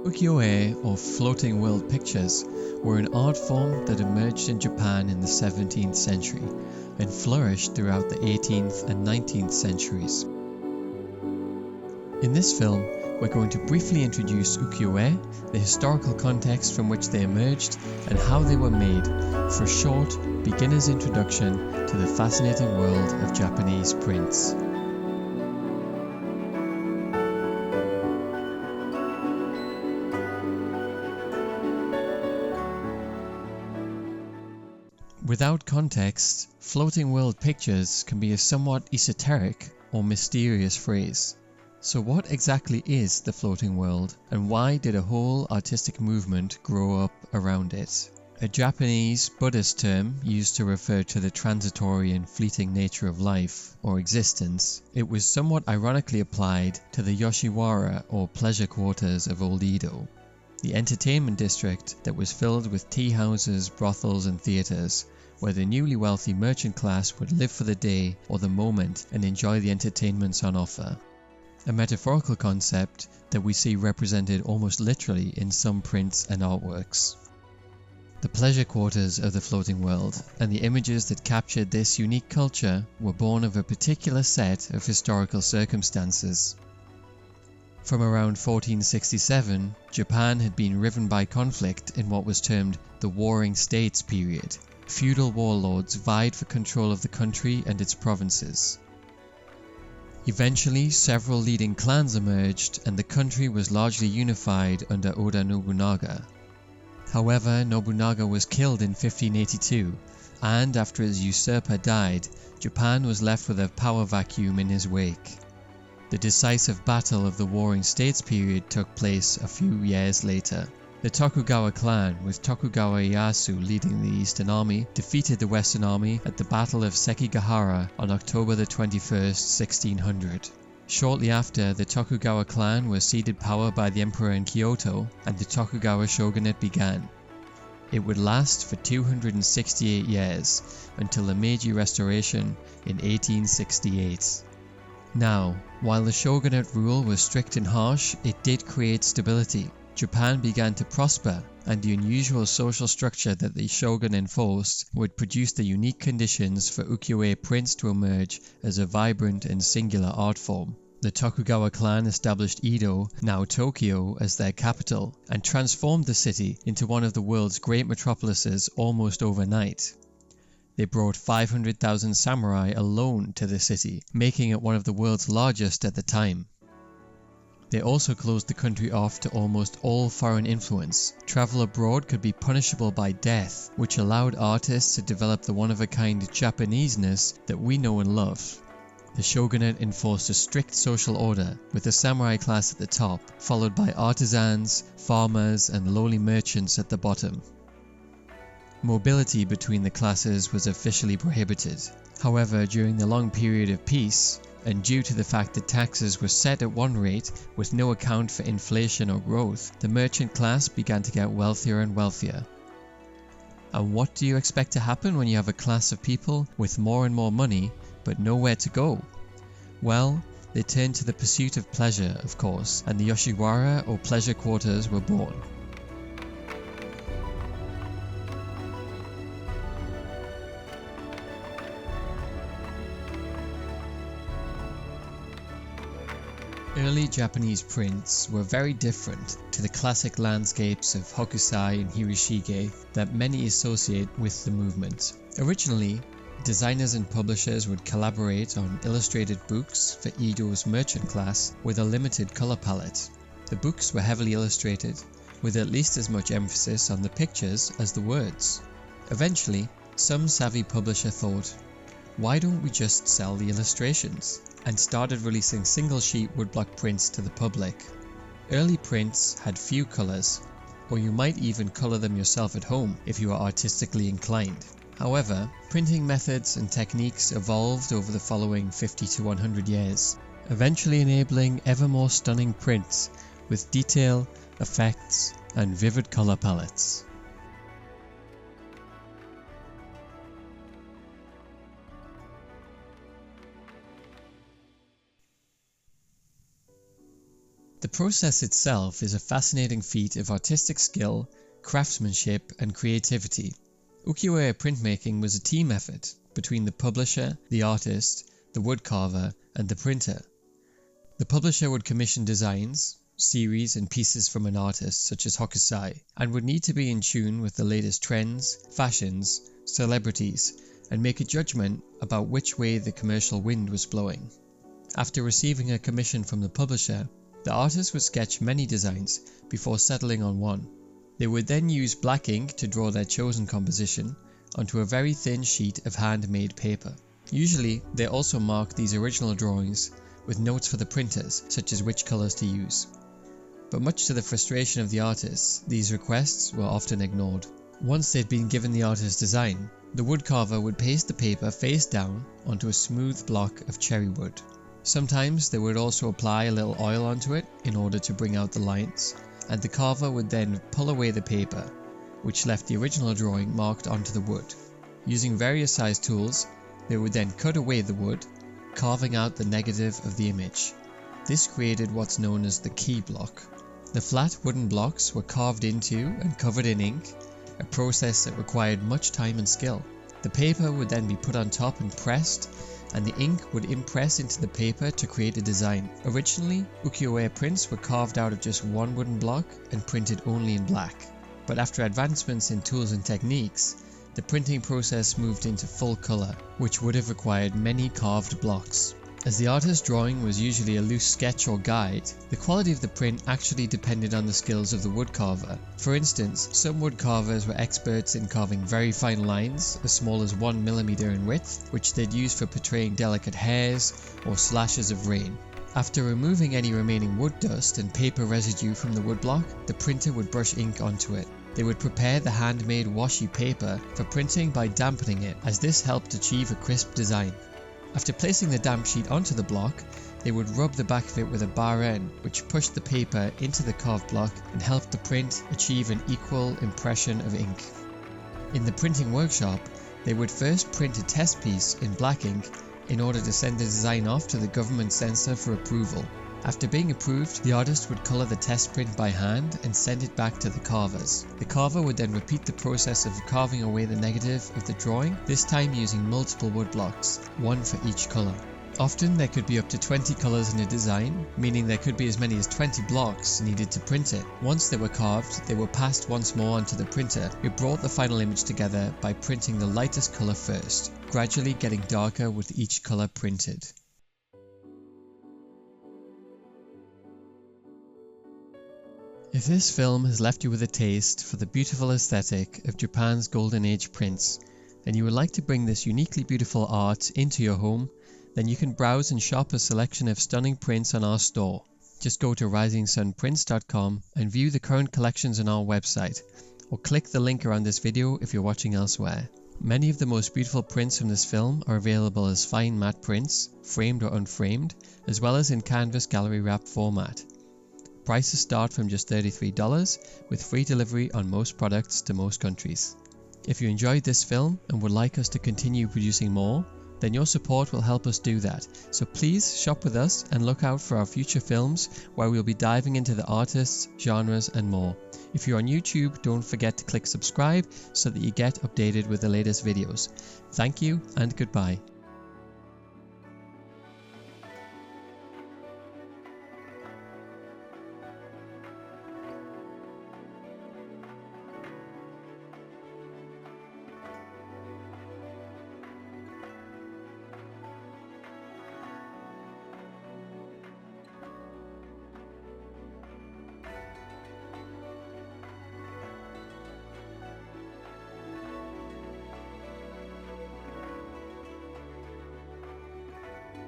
Ukiyo-e, or floating world pictures, were an art form that emerged in Japan in the 17th century and flourished throughout the 18th and 19th centuries. In this film, we're going to briefly introduce ukiyo-e, the historical context from which they emerged, and how they were made, for a short, beginner's introduction to the fascinating world of Japanese prints. Without context, floating world pictures can be a somewhat esoteric or mysterious phrase. So what exactly is the floating world, and why did a whole artistic movement grow up around it? A Japanese Buddhist term used to refer to the transitory and fleeting nature of life, or existence, it was somewhat ironically applied to the Yoshiwara or pleasure quarters of Old Edo, the entertainment district that was filled with tea houses, brothels and theatres, where the newly wealthy merchant class would live for the day or the moment and enjoy the entertainments on offer. A metaphorical concept that we see represented almost literally in some prints and artworks. The pleasure quarters of the floating world and the images that captured this unique culture were born of a particular set of historical circumstances. From around 1467, Japan had been riven by conflict in what was termed the Warring States period. Feudal warlords vied for control of the country and its provinces. Eventually, several leading clans emerged and the country was largely unified under Oda Nobunaga. However, Nobunaga was killed in 1582, and after his usurper died, Japan was left with a power vacuum in his wake. The decisive battle of the Warring States period took place a few years later. The Tokugawa clan, with Tokugawa Ieyasu leading the Eastern Army, defeated the Western Army at the Battle of Sekigahara on October 21, 1600. Shortly after, the Tokugawa clan was ceded power by the Emperor in Kyoto, and the Tokugawa shogunate began. It would last for 268 years, until the Meiji Restoration in 1868. Now, while the shogunate rule was strict and harsh, it did create stability. Japan began to prosper, and the unusual social structure that the shogun enforced would produce the unique conditions for ukiyo-e prints to emerge as a vibrant and singular art form. The Tokugawa clan established Edo, now Tokyo, as their capital, and transformed the city into one of the world's great metropolises almost overnight. They brought 500,000 samurai alone to the city, making it one of the world's largest at the time. They also closed the country off to almost all foreign influence. Travel abroad could be punishable by death, which allowed artists to develop the one-of-a-kind Japaneseness that we know and love. The shogunate enforced a strict social order, with the samurai class at the top, followed by artisans, farmers, and lowly merchants at the bottom. Mobility between the classes was officially prohibited. However, during the long period of peace, and due to the fact that taxes were set at one rate with no account for inflation or growth, the merchant class began to get wealthier and wealthier. And what do you expect to happen when you have a class of people with more and more money, but nowhere to go? Well, they turned to the pursuit of pleasure, of course, and the Yoshiwara or pleasure quarters were born. Early Japanese prints were very different to the classic landscapes of Hokusai and Hiroshige that many associate with the movement. Originally, designers and publishers would collaborate on illustrated books for Edo's merchant class with a limited colour palette. The books were heavily illustrated, with at least as much emphasis on the pictures as the words. Eventually, some savvy publisher thought, why don't we just sell the illustrations? And started releasing single-sheet woodblock prints to the public. Early prints had few colours, or you might even colour them yourself at home if you are artistically inclined. However, printing methods and techniques evolved over the following 50 to 100 years, eventually enabling ever more stunning prints with detail, effects, and vivid colour palettes. The process itself is a fascinating feat of artistic skill, craftsmanship, and creativity. Ukiyo-e printmaking was a team effort between the publisher, the artist, the woodcarver, and the printer. The publisher would commission designs, series, and pieces from an artist such as Hokusai, and would need to be in tune with the latest trends, fashions, celebrities, and make a judgment about which way the commercial wind was blowing. After receiving a commission from the publisher, the artist would sketch many designs before settling on one. They would then use black ink to draw their chosen composition onto a very thin sheet of handmade paper. Usually, they also mark these original drawings with notes for the printers, such as which colours to use. But much to the frustration of the artists, these requests were often ignored. Once they'd been given the artist's design, the woodcarver would paste the paper face down onto a smooth block of cherry wood. Sometimes they would also apply a little oil onto it in order to bring out the lines, and the carver would then pull away the paper, which left the original drawing marked onto the wood. Using various sized tools, they would then cut away the wood, carving out the negative of the image. This created what's known as the key block. The flat wooden blocks were carved into and covered in ink, a process that required much time and skill. The paper would then be put on top and pressed, and the ink would impress into the paper to create a design. Originally, ukiyo-e prints were carved out of just one wooden block and printed only in black. But after advancements in tools and techniques, the printing process moved into full colour, which would have required many carved blocks. As the artist's drawing was usually a loose sketch or guide, the quality of the print actually depended on the skills of the woodcarver. For instance, some woodcarvers were experts in carving very fine lines, as small as 1 millimeter in width, which they'd use for portraying delicate hairs or slashes of rain. After removing any remaining wood dust and paper residue from the woodblock, the printer would brush ink onto it. They would prepare the handmade washi paper for printing by dampening it, as this helped achieve a crisp design. After placing the damp sheet onto the block, they would rub the back of it with a bar end, which pushed the paper into the carved block and helped the print achieve an equal impression of ink. In the printing workshop, they would first print a test piece in black ink in order to send the design off to the government censor for approval. After being approved, the artist would colour the test print by hand and send it back to the carvers. The carver would then repeat the process of carving away the negative of the drawing, this time using multiple wood blocks, one for each colour. Often there could be up to 20 colours in a design, meaning there could be as many as 20 blocks needed to print it. Once they were carved, they were passed once more onto the printer, who brought the final image together by printing the lightest colour first, gradually getting darker with each colour printed. If this film has left you with a taste for the beautiful aesthetic of Japan's Golden Age prints, and you would like to bring this uniquely beautiful art into your home, then you can browse and shop a selection of stunning prints on our store. Just go to risingsunprints.com and view the current collections on our website, or click the link around this video if you're watching elsewhere. Many of the most beautiful prints from this film are available as fine matte prints, framed or unframed, as well as in canvas gallery wrap format. Prices start from just $33, with free delivery on most products to most countries. If you enjoyed this film and would like us to continue producing more, then your support will help us do that. So please shop with us and look out for our future films where we'll be diving into the artists, genres and more. If you're on YouTube, don't forget to click subscribe so that you get updated with the latest videos. Thank you and goodbye.